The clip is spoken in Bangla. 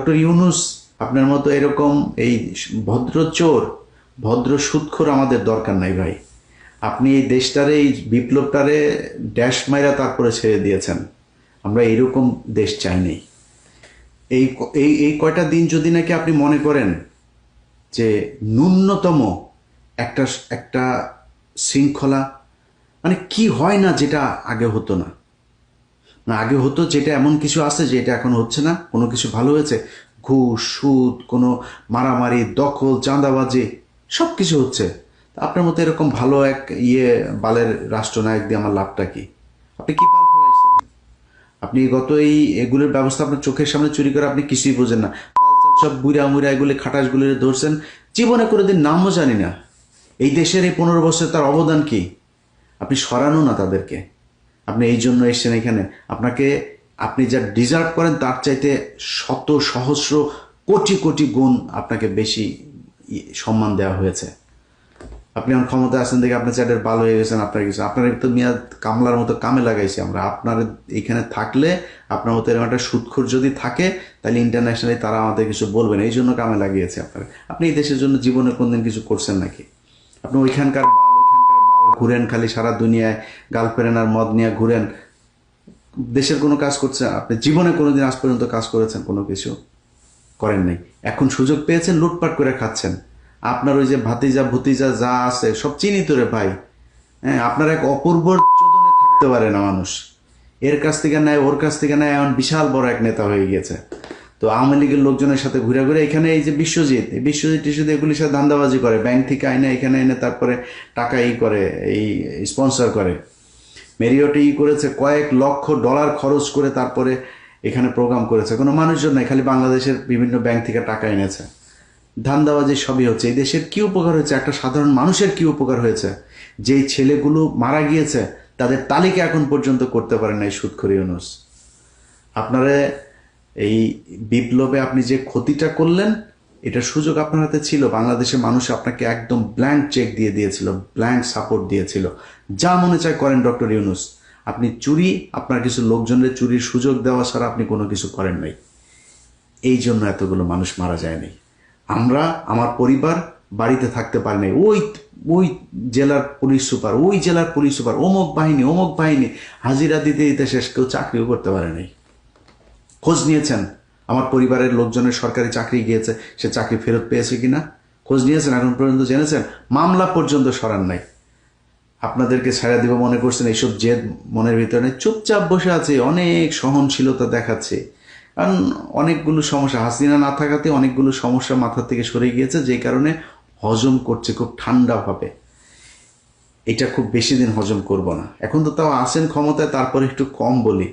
ডক্টর ইউনুস আপনার মতো এরকম এই ভদ্র চোর, ভদ্র সুদখোর আমাদের দরকার নাই ভাই। আপনি এই দেশটারে, এই বিপ্লবটারে ড্যাশ মাইরা তারপরে ছেড়ে দিয়েছেন। আমরা এইরকম দেশ চাই নাই। এই এই এই কয়টা দিন যদি নাকি আপনি মনে করেন যে ন্যূনতম একটা একটা শৃঙ্খলা, মানে কি হয় না যেটা আগে হতো না, না আগে হতো যেটা, এমন কিছু আছে যে এটা এখন হচ্ছে না, কোনো কিছু ভালো হয়েছে? ঘুষ, সুদ, কোনো মারামারি, দখল, চাঁদাবাজি, সব কিছু হচ্ছে। তা আপনার মতো এরকম ভালো এক বালের রাষ্ট্রনায়ক দিয়ে আমার লাভটা কি? আপনি কি বাল ফেলাইছেন? আপনি গত এগুলোর ব্যবস্থা আপনার চোখের সামনে চুরি করে আপনি কিছুই বোঝেন না। পালচাল সব বুড়া মুড়া এগুলো খাটাসগুলো ধরছেন, জীবনে কোনোদিন নামও জানি না। এই দেশের এই 15 বছর তার অবদান কি? আপনি সরানো না তাদেরকে। আপনি এই জন্য এসছেন এখানে। আপনাকে, আপনি যা ডিজার্ভ করেন তার চাইতে শত সহস্র কোটি কোটি গুণ আপনাকে বেশি সম্মান দেওয়া হয়েছে। আপনি আমার ক্ষমতায় আছেন দেখে আপনার চ্যাটের ভালো হয়ে গেছেন। আপনার কিছু, আপনার তো মিয়া কামলার মতো কামে লাগাইছি আমরা। আপনার এখানে থাকলে, আপনার মতো এরকম একটা সুদখোর যদি থাকে, তাহলে ইন্টারন্যাশনালি তারা আমাদের কিছু বলবেন, এই জন্য কামে লাগিয়েছে আপনার। আপনি এই দেশের জন্য জীবনে কোনদিন কিছু করছেন নাকি? আপনি ওইখানকার ঘুরেন, খালি সারা দুনিয়ায় গার্লফ্রেন্ড আর মদ নিয়ে ঘুরেন। দেশের কোনো কাজ করছে আপনি? জীবনে কোনোদিন আজ পর্যন্ত কাজ করেছেন? কোনো কিছু করেন নাই। এখন সুযোগ পেয়েছেন, লুটপাট করে খাচ্ছেন। আপনার ওই যে ভাতিজা ভতিজা যা আছে সব চিনি তো রে ভাই। হ্যাঁ, আপনার এক অপূর্ব চোদনে থাকতে পারে না মানুষ। এর কাছ থেকে নেয়, ওর কাছ থেকে নেয়, এমন বিশাল বড় এক নেতা হয়ে গিয়েছে। তো আওয়ামী লীগের লোকজনের সাথে ঘুরে ঘুরে এখানে এই যে বিশ্বজিৎ, এই বিশ্বজিৎ টিশ্বজিৎ এগুলির সাথে ধান্দাবাজি করে, ব্যাংক থেকে আইনে এখানে এনে তারপরে টাকা করে, এই স্পন্সর করে। মেরিওটে করেছে, কয়েক লক্ষ ডলার খরচ করে তারপরে এখানে প্রোগ্রাম করেছে। কোনো মানুষজন নাই, খালি বাংলাদেশের বিভিন্ন ব্যাংক থেকে টাকা এনেছে। ধান্দাবাজি সবই হচ্ছে। এই দেশের কি উপকার হয়েছে? একটা সাধারণ মানুষের কি উপকার হয়েছে? যেই ছেলেগুলো মারা গিয়েছে তাদের তালিকা এখন পর্যন্ত করতে পারেন নাই সুদখোর ইউনূস। আপনারা এই বিপ্লবে আপনি যে ক্ষতিটা করলেন, এটার সুযোগ আপনার হাতে ছিল। বাংলাদেশের মানুষ আপনাকে একদম ব্ল্যাঙ্ক চেক দিয়ে দিয়েছিল, ব্ল্যাঙ্ক সাপোর্ট দিয়েছিল। যা মনে চায় করেন ডক্টর ইউনূস। আপনি চুরি, আপনার কিছু লোকজনের চুরির সুযোগ দেওয়া ছাড়া আপনি কোনো কিছু করেন নাই। এই জন্য এতগুলো মানুষ মারা যায়নি। আমরা, আমার পরিবার বাড়িতে থাকতে পারি নাই। ওই ওই জেলার পুলিশ সুপার, ওই জেলার পুলিশ সুপার, অমুক বাহিনী হাজিরা দিতে দিতে শেষ, কেউ চাকরিও করতে পারে নাই। খোঁজ নিয়েছেন আমার পরিবারের লোকজনের সরকারি চাকরি গিয়েছে, সে চাকরি ফেরত পেয়েছে কিনা খোঁজ নিয়েছেন? এখন পর্যন্ত জেনেছেন? মামলা পর্যন্ত সরান নাই। আপনাদেরকে ছাড়া দিব মনে করছেন, এইসব জেদ মনের ভিতরে নেই, চুপচাপ বসে আছে, অনেক সহনশীলতা দেখাচ্ছে। কারণ অনেকগুলো সমস্যা, হাসিনা না থাকাতে অনেকগুলো সমস্যা মাথা থেকে সরে গিয়েছে, যে কারণে হজম করছে খুব ঠান্ডাভাবে। এটা খুব বেশি দিন হজম করব না। এখন তো তাও আসেন ক্ষমতায়, তারপরে একটু কম বলি।